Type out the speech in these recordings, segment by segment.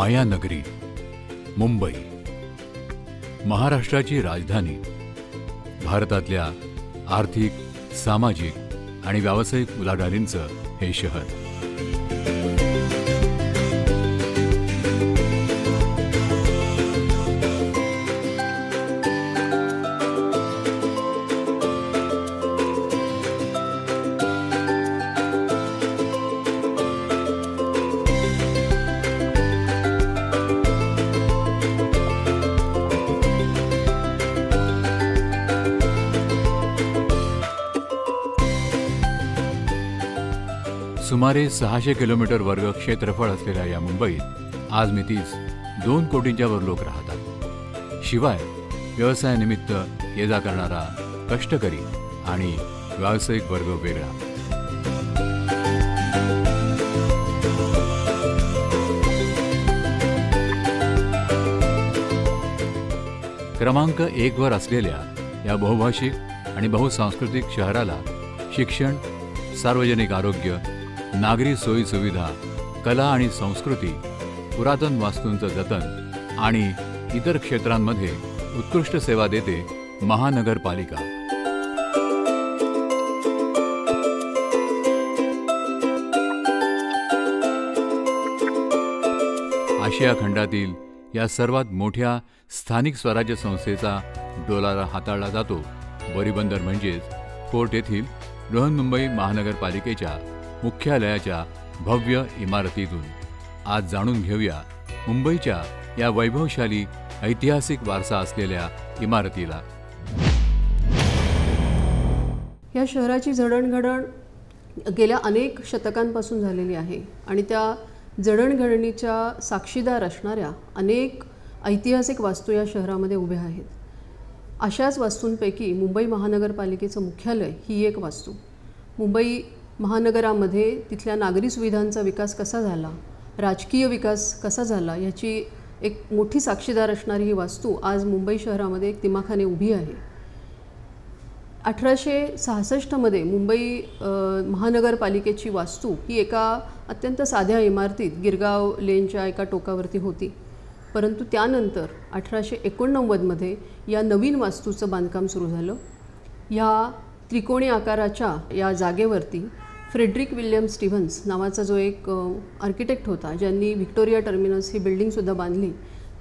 मायानगरी मुंबई, महाराष्ट्राची राजधानी, भारतातल्या आर्थिक, सामाजिक आणि व्यावसायिक उलाढालींचं हे शहर. सुमारे 600 किलोमीटर वर्ग क्षेत्रफळ असलेल्या या मुंबईत आज मितीस 2 कोटींच्या वर लोक राहतात. शिवाय व्यवसायानिमित्त ये जा करणारा कष्टकरी आणि व्यावसायिक वर्ग वेगळा. क्रमांक 1 वर असलेल्या या बहुभाषिक आणि बहुसांस्कृतिक शहराला शिक्षण, सार्वजनिक आरोग्य, नागरी सोयी सुविधा, कला आणि संस्कृती, पुरातन वास्तूंचं जतन आणि इतर क्षेत्रांमध्ये उत्कृष्ट सेवा देते महानगरपालिका. आशिया खंडातील या सर्वात मोठ्या स्थानिक स्वराज्य संस्थेचा डोलारा हाताळला जातो बोरीबंदर म्हणजेच फोर्ट येथील बृहन्मुंबई महानगरपालिकेच्या मुख्यालयाच्या भव्य इमारतीतून. आज जाणून घेऊया मुंबईच्या या वैभवशाली ऐतिहासिक वारसा असलेल्या इमारतीला. या शहराची जडणघडण गेल्या अनेक शतकांपासून झालेली आहे आणि त्या जडणघडणीच्या साक्षीदार असणाऱ्या अनेक ऐतिहासिक वास्तू या शहरामध्ये उभ्या आहेत. अशाच वास्तूंपैकी मुंबई महानगरपालिकेचं मुख्यालय ही एक वास्तू. मुंबई महानगरामध्ये तिथल्या नागरी सुविधांचा विकास कसा झाला, राजकीय विकास कसा झाला याची एक मोठी साक्षीदार असणारी ही वास्तू आज मुंबई शहरामध्ये एक दिमाखाने उभी आहे. 1866 मध्ये मुंबई महानगरपालिकेची वास्तू ही एका अत्यंत साध्या इमारतीत गिरगाव लेनच्या एका टोकावरती होती. परंतु त्यानंतर 1889 मध्ये या नवीन वास्तूचं बांधकाम सुरू झालं. ह्या त्रिकोणी आकाराच्या या जागेवरती फ्रेडरिक विल्यम स्टीव्हन्स नावाचा जो एक आर्किटेक्ट होता, ज्यांनी व्हिक्टोरिया टर्मिनस ही बिल्डिंगसुद्धा बांधली,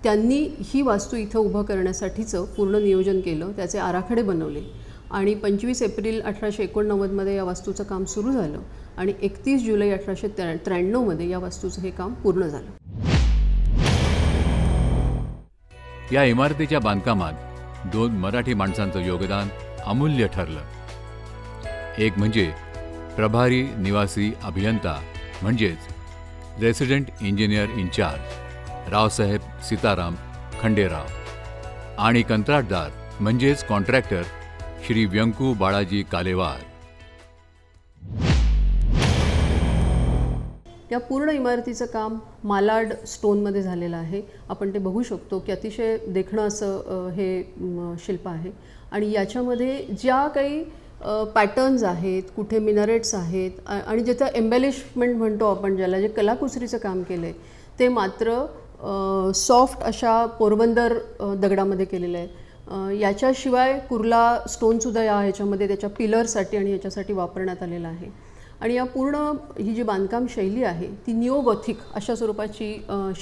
त्यांनी ही वास्तू इथं उभं करण्यासाठीचं पूर्ण नियोजन केलं, त्याचे आराखडे बनवले आणि 25 एप्रिल 1889 मध्ये या वास्तूचं काम सुरू झालं आणि 31 जुलै 1893 मध्ये या वास्तूचं हे काम पूर्ण झालं. या इमारतीच्या बांधकामात 2 मराठी माणसांचं योगदान अमूल्य ठरलं. एक म्हणजे प्रभारी निवासी अभियंता म्हणजेच resident engineer in-charge Raosaheb Sitaram Khanderao आणि कंत्राटदार म्हणजेच कॉन्ट्रॅक्टर श्री व्यंकू बाळाजी कालेवार. या पूर्ण इमारतीचं काम मालाड स्टोनमध्ये झालेलं आहे. आपण ते बघू शकतो की अतिशय देखणं असं हे शिल्प आहे आणि याच्यामध्ये ज्या काही पॅटर्न्स आहेत, कुठे मिनारेट्स आहेत आणि जिथं एम्बेलिशमेंट म्हणतो आपण ज्याला, जे कलाकुसरीचं काम केलं आहे ते मात्र सॉफ्ट अशा पोरबंदर दगडामध्ये केलेलं आहे. याच्याशिवाय कुर्ला स्टोनसुद्धा या ह्याच्यामध्ये त्याच्या पिलरसाठी आणि याच्यासाठी वापरण्यात आलेला आहे. आणि या पूर्ण ही जी बांधकाम शैली आहे ती निओगॉथिक अशा स्वरूपाची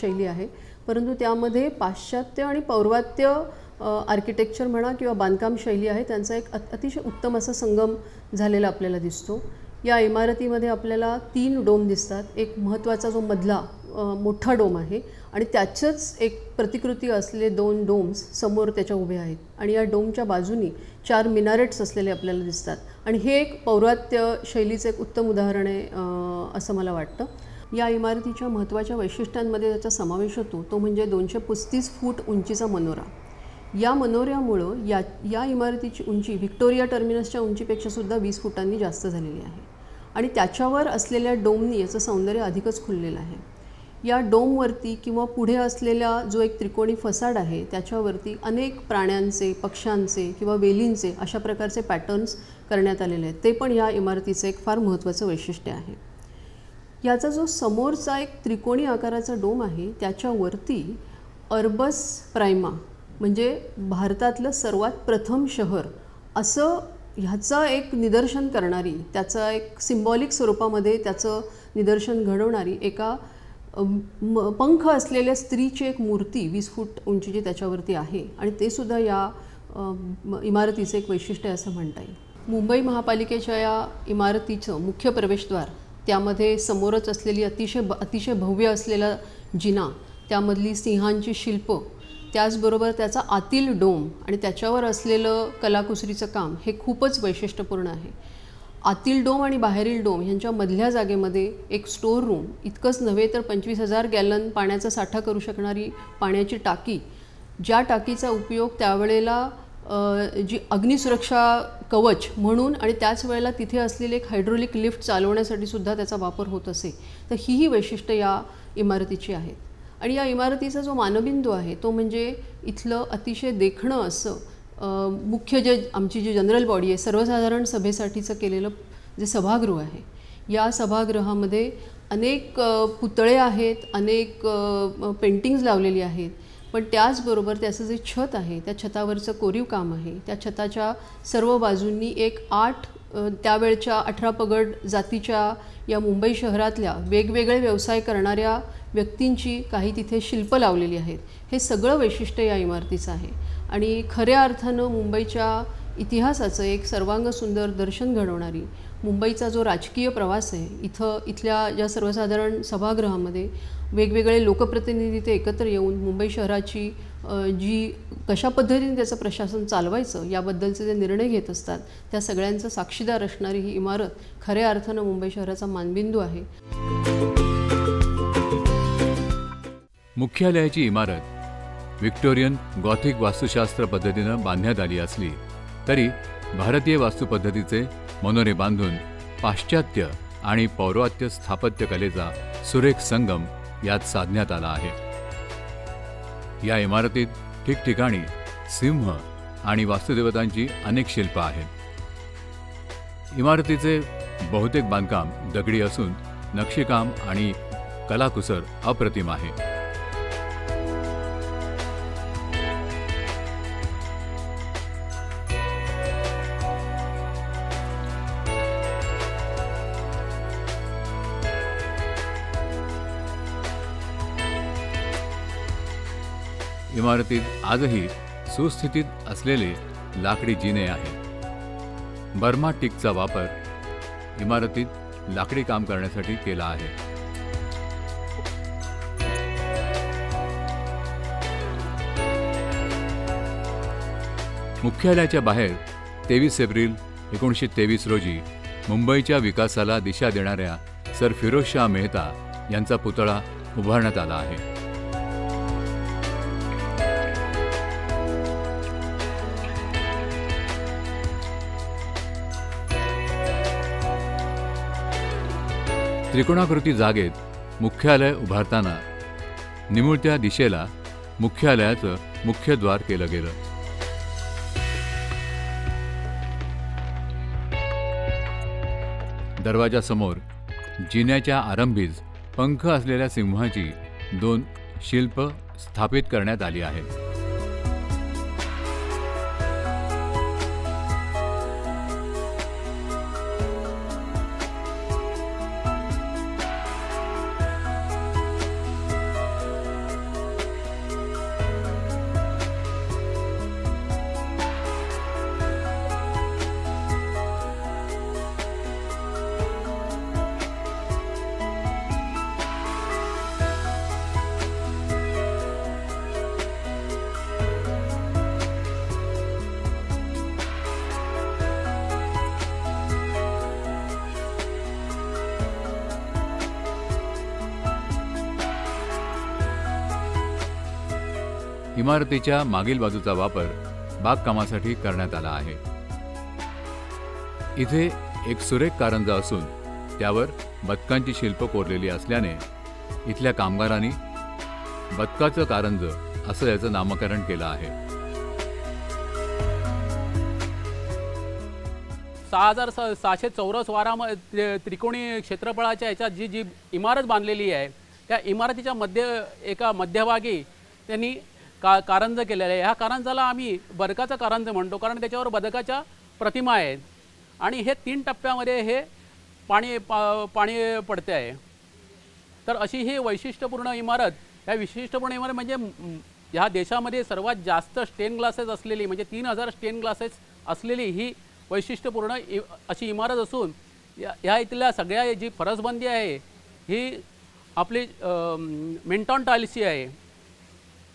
शैली आहे, परंतु त्यामध्ये पाश्चात्य आणि पौर्वात्य आर्किटेक्चर म्हणा किंवा बांधकाम शैली आहे त्यांचा एक अतिशय उत्तम असा संगम झालेला आपल्याला दिसतो. या इमारतीमध्ये आपल्याला 3 डोम दिसतात. एक महत्त्वाचा जो मधला मोठा डोम आहे आणि त्याचंच एक प्रतिकृती असलेले 2 डोम्स समोर त्याच्या उभे आहेत आणि या डोमच्या बाजूनी 4 मिनारेट्स असलेले आपल्याला दिसतात आणि हे एक पौर्वात्य शैलीचं एक उत्तम उदाहरण आहे असं मला वाटतं. या इमारतीच्या महत्त्वाच्या वैशिष्ट्यांमध्ये त्याचा समावेश होतो तो म्हणजे 235 फूट उंचीचा मनोरा. या मनोऱ्यामुळं या इमारतीची उंची व्हिक्टोरिया टर्मिनसच्या उंचीपेक्षा सुद्धा 20 फुटांनी जास्त झालेली आहे आणि त्याच्यावर असलेल्या डोमनी याचं सौंदर्य अधिकच खुललेलं आहे. या डोमवरती किंवा पुढे असलेला जो एक त्रिकोणी फसाड आहे त्याच्यावरती अनेक प्राण्यांचे, पक्ष्यांचे किंवा वेलींचे अशा प्रकारचे पॅटर्न्स करण्यात आलेले आहेत. ते पण या इमारतीचं एक फार महत्त्वाचं वैशिष्ट्य आहे. याचा जो समोरचा एक त्रिकोणी आकाराचा डोम आहे त्याच्यावरती अर्बस प्राइमा म्हणजे भारतातलं सर्वात प्रथम शहर असं ह्याचं एक निदर्शन करणारी, त्याचा एक सिम्बॉलिक स्वरूपामध्ये त्याचं निदर्शन घडवणारी एका पंख असलेल्या स्त्रीची एक मूर्ती 20 फूट उंचीची त्याच्यावरती आहे आणि ते सुद्धा या इमारतीचं एक वैशिष्ट्य आहे असं म्हणता येईल. मुंबई महापालिकेच्या या इमारतीचं मुख्य प्रवेशद्वार, त्यामध्ये समोरच असलेली अतिशय भव्य असलेला जिना, त्यामधली सिंहांची शिल्प, त्याचबरोबर त्याचा आतील डोम आणि त्याच्यावर असलेलं कलाकुसरीचं काम हे खूपच वैशिष्ट्यपूर्ण आहे. आतील डोम आणि बाहेरील डोम यांच्या मधल्या जागेमध्ये एक स्टोअर रूम, इतकंच नव्हे तर 25,000 गॅलन पाण्याचा साठा करू शकणारी पाण्याची टाकी, ज्या टाकीचा उपयोग त्यावेळेला जी अग्निसुरक्षा कवच म्हणून आणि त्याच वेळेला तिथे असलेले एक हायड्रोलिक लिफ्ट चालवण्यासाठी सुद्धा त्याचा वापर होत असे. तर ही वैशिष्ट्य या इमारतीची आहेत. आणि या इमारतीचा जो मानबिंदू आहे तो म्हणजे इथलं अतिशय देखणं असं मुख्य आमची जी जनरल बॉडी आहे, सर्वसाधारण सभेसाठीचं केलेलं जे सभागृह आहे, या सभागृहामध्ये अनेक पुतळे आहेत, अनेक पेंटिंग्ज लावलेली आहेत. पण त्याचबरोबर त्याचं जे छत आहे, त्या छतावरचं कोरीव काम आहे, त्या छताच्या सर्व बाजूंनी एक 8 त्यावेळच्या 18 पगड जातीच्या या मुंबई शहरातल्या वेगवेगळे व्यवसाय करणाऱ्या व्यक्तींची काही तिथे शिल्प लावलेली आहेत. हे सगळं वैशिष्ट्य या इमारतीचं आहे आणि खऱ्या अर्थानं मुंबईच्या इतिहासाचं एक सर्वांग सुंदर दर्शन घडवणारी, मुंबईचा जो राजकीय प्रवास आहे, इथल्या ज्या सर्वसाधारण सभागृहामध्ये वेगवेगळे लोकप्रतिनिधी ते एकत्र येऊन मुंबई शहराची जी कशा पद्धतीने त्याचं प्रशासन चालवायचं याबद्दलचे जे निर्णय घेत असतात, त्या सगळ्यांचं साक्षीदार असणारी ही इमारत खऱ्या अर्थानं मुंबई शहराचा मानबिंदू आहे. मुख्यालयाची इमारत विक्टोरियन गॉथिक वास्तुशास्त्र पद्धतीनं बांधण्यात आली असली तरी भारतीय वास्तुपद्धतीचे मनोरे बांधून पाश्चात्य आणि पौर्वात्य स्थापत्य कलेचा सुरेख संगम यात साधण्यात आला आहे. या इमारतीत ठिकठिकाणी सिंह आणि वास्तुदेवतांची अनेक शिल्प आहेत. इमारतीचे बहुतेक बांधकाम दगडी असून नक्षीकाम आणि कलाकुसर अप्रतिम आहे. इमारतीत आजही सुस्थितीत असलेले लाकडी जिने आहेत. बर्मा टीकचा वापर इमारतीत लाकडी काम करण्यासाठी केला आहे. मुख्यालयाच्या बाहेर 23 एप्रिल 1923 रोजी मुंबईच्या विकासाला दिशा देणाऱ्या सर फिरोजशाह मेहता यांचा पुतळा उभारण्यात आला आहे. त्रिकोणाकृती जागेत मुख्यालय उभारताना निमुळत्या दिशेला मुख्यालयाचं मुख्यद्वार केलं गेलं. दरवाजासमोर जिन्याच्या आरंभीच पंख असलेल्या सिंहाची 2 शिल्प स्थापित करण्यात आली आहेत. इमारतीच्या मागील बाजूचा वापर बागकामासाठी करण्यात आला आहे. इथे एक सुरेख कारंजा असून त्यावर बदकांची शिल्प कोरलेली असल्याने इथल्या कामगारांनी बदकाचं कारंज असं याचं नामकरण केलं आहे. 6,600 चौरस त्रिकोणी क्षेत्रफळाच्या ह्याच्यात जी इमारत बांधलेली आहे त्या इमारतीच्या एका मध्यभागी त्यांनी कारंज केलेलं आहे। ह्या कारंजाला आम्ही बदकाचं कारंज म्हणतो, कारण त्याच्यावर बदकाच्या प्रतिमा आहेत आणि हे 3 टप्प्यामध्ये हे पाणी पडते आहे। तर अशी ही वैशिष्ट्यपूर्ण इमारत, ह्या विशिष्ट्यपूर्ण इमारत म्हणजे ह्या देशामध्ये सर्वात जास्त स्टेन ग्लासेस असलेली, म्हणजे 3000 स्टेन ग्लासेस असलेली ही वैशिष्ट्यपूर्ण अशी इमारत असून ह्या इथल्या सगळ्या जी फरसबंदी आहे ही आपली मिंटॉन टाईल्सची आहे।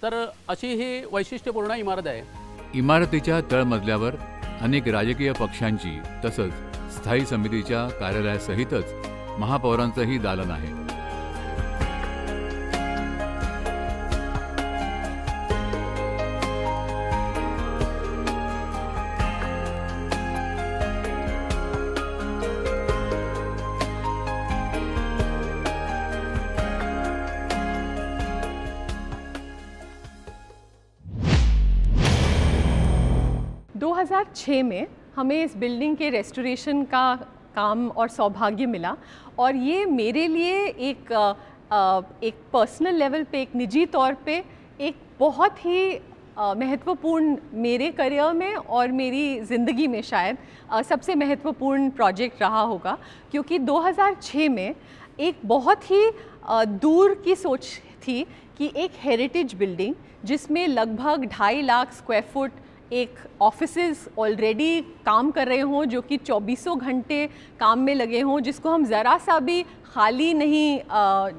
तर अशी ही वैशिष्ट्यपूर्ण इमारत आहे। इमारतीच्या तळमजल्यावर अनेक राजकीय पक्षांची तसंच स्थायी समितीच्या कार्यालयासहितच महापौरांचंही दालन आहे। में हमें इस बिल्डिंग के रेस्टोरेशन का काम और सौभाग्य मिला और ये मेरे लिए एक पर्सनल लेवल पे, एक निजी तौर पे एक बहुत ही महत्वपूर्ण, मेरे करियर में और मेरी ज़िंदगी में शायद सबसे महत्वपूर्ण प्रोजेक्ट रहा होगा, क्योंकि 2006 में एक बहुत ही दूर की सोच थी कि एक हेरिटेज बिल्डिंग जिसमें लगभग 2.5 लाख स्क्वायर फुट एक ऑफिसेज ऑलरेडी काम कर रहे हों, जो कि 24 घंटे काम में लगे हों, जिसको हम ज़रा सा भी खाली नहीं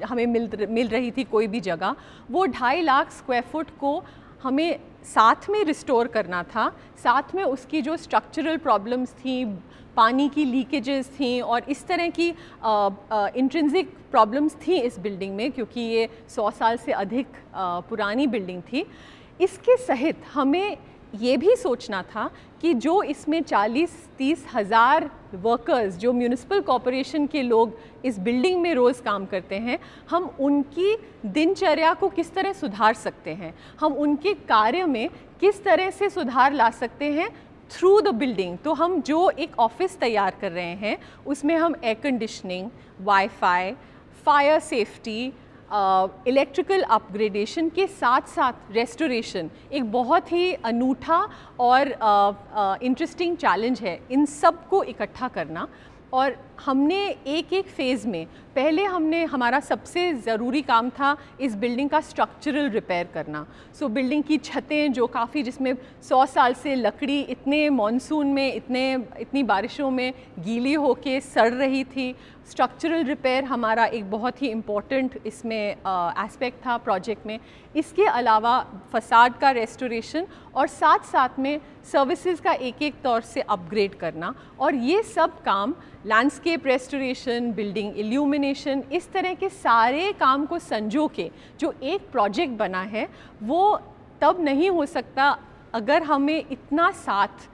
हमें मिल रही थी कोई भी जगह, वो 2.5 लाख स्क्वायर फुट को हमें साथ में रिस्टोर करना था। साथ में उसकी जो स्ट्रक्चरल प्रॉब्लम्स थी, पानी की लीकेजेस थी और इस तरह की इंट्रिंसिक प्रॉब्लम्स थी इस बिल्डिंग में, क्योंकि ये 100 साल से अधिक पुरानी बिल्डिंग थी। इसके सहित हमें ये भी सोचना था कि जो इसमें 40-30 हज़ार वर्कर्स, जो म्यूनिसिपल कॉरपोरेशन के लोग इस बिल्डिंग में रोज़ काम करते हैं, हम उनकी दिनचर्या को किस तरह सुधार सकते हैं, हम उनके कार्य में किस तरह से सुधार ला सकते हैं थ्रू द बिल्डिंग। तो हम जो एक ऑफिस तैयार कर रहे हैं उसमें हम air conditioning, wifi, fire safety, electrical upgradation के साथ साथ रेस्टोरेशन एक बहुत ही अनूठा और इंटरेस्टिंग चैलेंज है, इन सब को इकट्ठा करना। और हमने एक फ़ेज़ में, पहले हमारा सबसे ज़रूरी काम था इस बिल्डिंग का स्ट्रक्चरल रिपेयर करना। सो बिल्डिंग की छतें जो काफ़ी, जिसमें 100 साल से लकड़ी इतने मॉनसून में, इतनी बारिशों में गीली होके सड़ रही थी, स्ट्रक्चरल रिपेयर हमारा एक बहुत ही इम्पॉर्टेंट इसमें एस्पेक्ट था प्रोजेक्ट में। इसके अलावा फसाड का रेस्टोरेशन और साथ साथ में सर्विसेज का एक तौर से अपग्रेड करना, और ये सब काम लैंडस्केप रेस्टोरेशन, बिल्डिंग इल्यूमिनेशन, इस तरह के सारे काम को संजो के जो एक प्रोजेक्ट बना है, वो तब नहीं हो सकता अगर हमें इतना साथ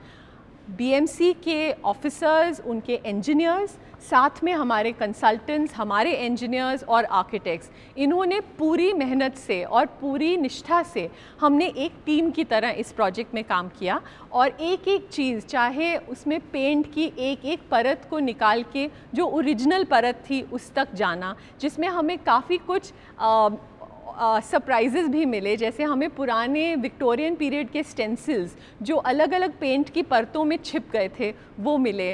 बीएमसी के ऑफिसर्स, उनके इंजीनियर्स, साथ में हमारे कंसल्टेंट्स, हमारे इंजीनियर्स और आर्किटेक्ट्स, इन्होंने पूरी मेहनत से और पूरी निष्ठा से हमने एक टीम की तरह इस प्रोजेक्ट में काम किया। और एक एक चीज़, चाहे उसमें पेंट की एक एक परत को निकाल के जो ओरिजिनल परत थी उस तक जाना, जिसमें हमें काफ़ी कुछ सरप्राइजेज़ भी मिले। जैसे हमें पुराने विक्टोरियन पीरियड के स्टेंसिल्स जो अलग अलग पेंट की परतों में छिप गए थे वो मिले।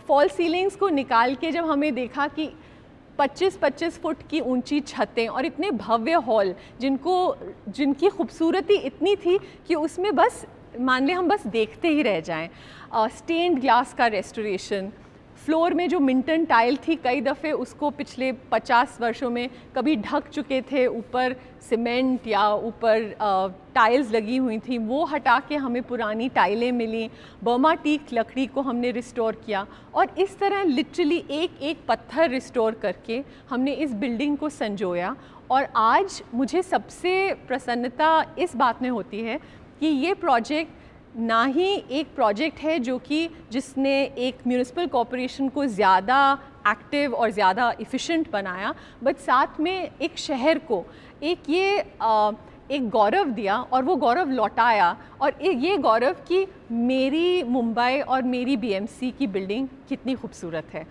फॉल सीलिंग्स को निकाल के जब हमें देखा कि 25-25 फुट की ऊंची छतें और इतने भव्य हॉल, जिनकी खूबसूरती इतनी थी कि उसमें बस मान लें हम बस देखते ही रह जाएं। स्टेन्ड ग्लास का रेस्टोरेशन, फ्लोर में जो मिंटन टाइल थी, कई दफ़े उसको पिछले 50 वर्षों में कभी ढक चुके थे, ऊपर सीमेंट या ऊपर टाइल्स लगी हुई थी, वो हटा के हमें पुरानी टाइलें मिली। बर्मा टीक लकड़ी को हमने रिस्टोर किया, और इस तरह लिटरली एक एक पत्थर रिस्टोर करके हमने इस बिल्डिंग को संजोया। और आज मुझे सबसे प्रसन्नता इस बात में होती है कि ये प्रोजेक्ट ना ही एक प्रोजेक्ट है जिसने एक म्यूनिसिपल कॉरपोरेशन को ज़्यादा एक्टिव और ज़्यादा इफ़िशेंट बनाया, बट साथ में एक शहर को एक ये एक गौरव दिया और वो गौरव लौटाया, और ये गौरव कि मेरी मुंबई और मेरी बीएमसी की बिल्डिंग कितनी खूबसूरत है।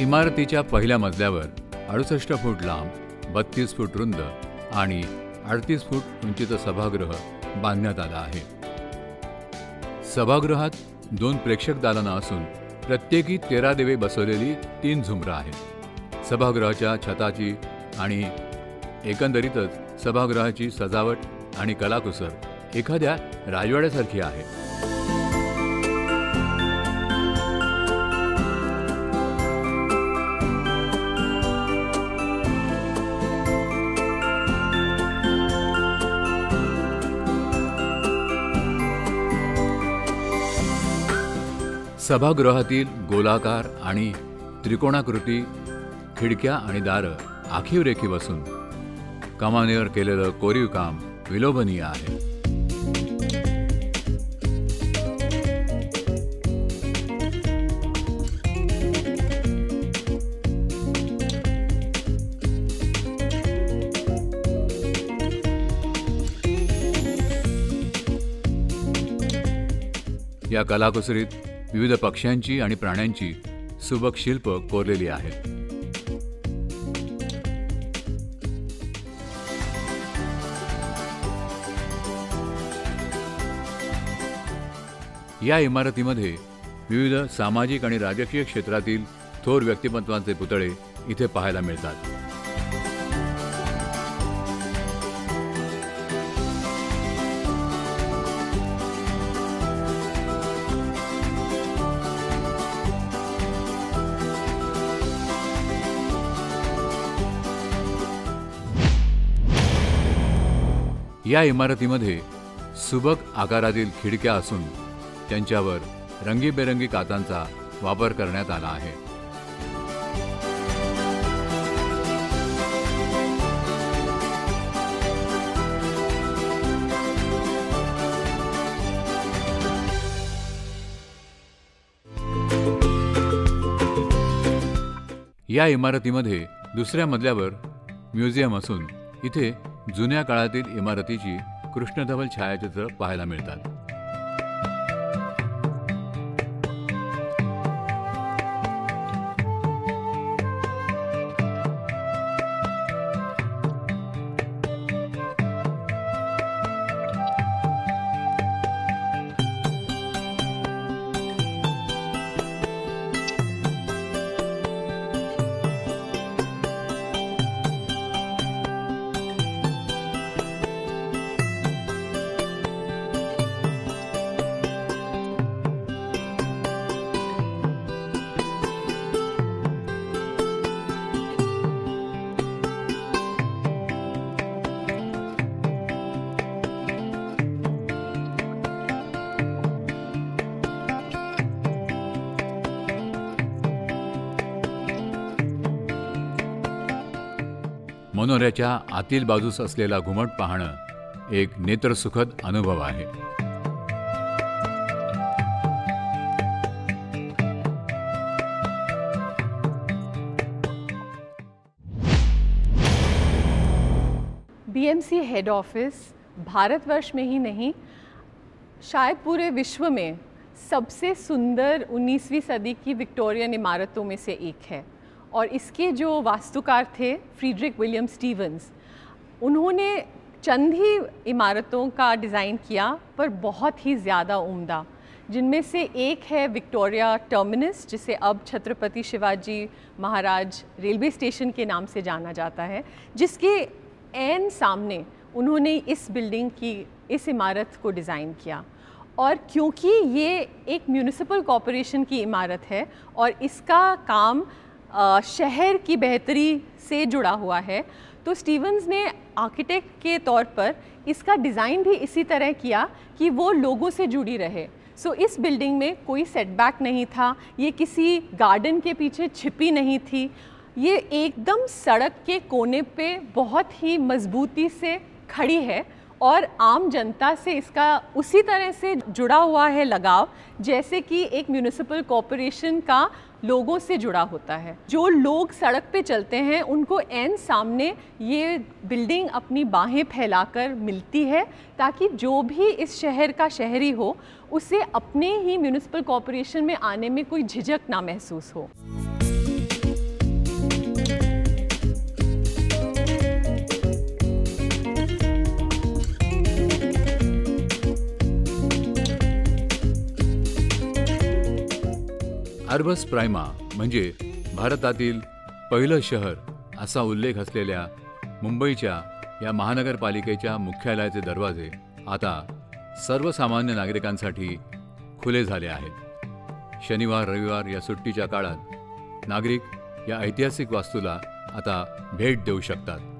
इमारतीच्या पहिल्या मजल्यावर 68 फूट लांब, 32 फूट रुंद आणि 38 फूट उंचीचं सभागृह बांधण्यात आलं आहे। सभागृहात 2 प्रेक्षक दालनं असून प्रत्येकी 13 देवे बसवलेली 3 झुंबरं आहेत। सभागृहाच्या छताची आणि एकंदरीतच सभागृहाची सजावट आणि कलाकुसर एखाद्या राजवाड्यासारखी आहे। सभागृहातील गोलाकार आणि त्रिकोणाकृती खिडक्या आणि दारं आखीव रेखीव असून कमानीवर केलेलं कोरीव काम विलोभनीय आहे। या कलाकुसरीत विविध पक्ष्यांची आणि प्राण्यांची सुबक शिल्प कोरलेली आहेत। या इमारतीमध्ये विविध सामाजिक आणि राजकीय क्षेत्रातील थोर व्यक्तिमत्वांचे पुतळे इथे पाहायला मिळतात। या इमारतीमध्ये सुबक आकारातील खिडक्या असून त्यांच्यावर रंगीबेरंगी काचांचा वापर करण्यात आला आहे। या इमारतीमध्ये दुसऱ्या मजल्यावर म्युझियम असून इथे जुन्या काळातील इमारतीची कृष्णधवल छायाचित्र पाहायला मिळतात। मनोऱ्याच्या आतील बाजूस असलेला घुमट पाहणं एक नेत्रसुखद अनुभव आहे। बीएमसी हेड ऑफिस भारतवर्ष में ही नहीं, शायद पूरे विश्व में सबसे सुंदर 19वीं सदी की विक्टोरियन इमारतों में से एक है। और इसके जो वास्तुकार थे फ्रीडरिक विलियम स्टीवंस, उन्होंने चंद ही इमारतों का डिज़ाइन किया पर बहुत ही ज़्यादा उम्दा, जिनमें से एक है विक्टोरिया टर्मिनस, जिसे अब छत्रपति शिवाजी महाराज रेलवे स्टेशन के नाम से जाना जाता है, जिसके ऐन सामने उन्होंने इस बिल्डिंग की, इस इमारत को डिज़ाइन किया। और क्योंकि ये एक म्यूनिसिपल कॉरपोरेशन की इमारत है और इसका काम शहर की बेहतरी से जुड़ा हुआ है, तो स्टीवंस ने आर्किटेक्ट के तौर पर इसका डिज़ाइन भी इसी तरह किया कि वो लोगों से जुड़ी रहे। सो इस बिल्डिंग में कोई सेटबैक नहीं था, ये किसी गार्डन के पीछे छिपी नहीं थी, ये एकदम सड़क के कोने पे बहुत ही मजबूती से खड़ी है और आम जनता से इसका उसी तरह से जुड़ा हुआ है लगाव जैसे कि एक म्यूनिसिपल कॉरपोरेशन का लोगों से जुड़ा होता है। जो लोग सड़क पे चलते हैं उनको ऐन सामने ये बिल्डिंग अपनी बाहें फैलाकर मिलती है ताकि जो भी इस शहर का शहरी हो उसे अपने ही म्यूनिसिपल कॉरपोरेशन में आने में कोई झिझक ना महसूस हो। अर्बस प्राइमा म्हणजे भारतातील पहिलं शहर असा उल्लेख असलेल्या मुंबईच्या या महानगरपालिकेच्या मुख्यालयाचे दरवाजे आता सर्वसामान्य नागरिकांसाठी खुले झाले आहेत। शनिवार रविवार या सुट्टीच्या काळात नागरिक या ऐतिहासिक वास्तूला आता भेट देऊ शकतात।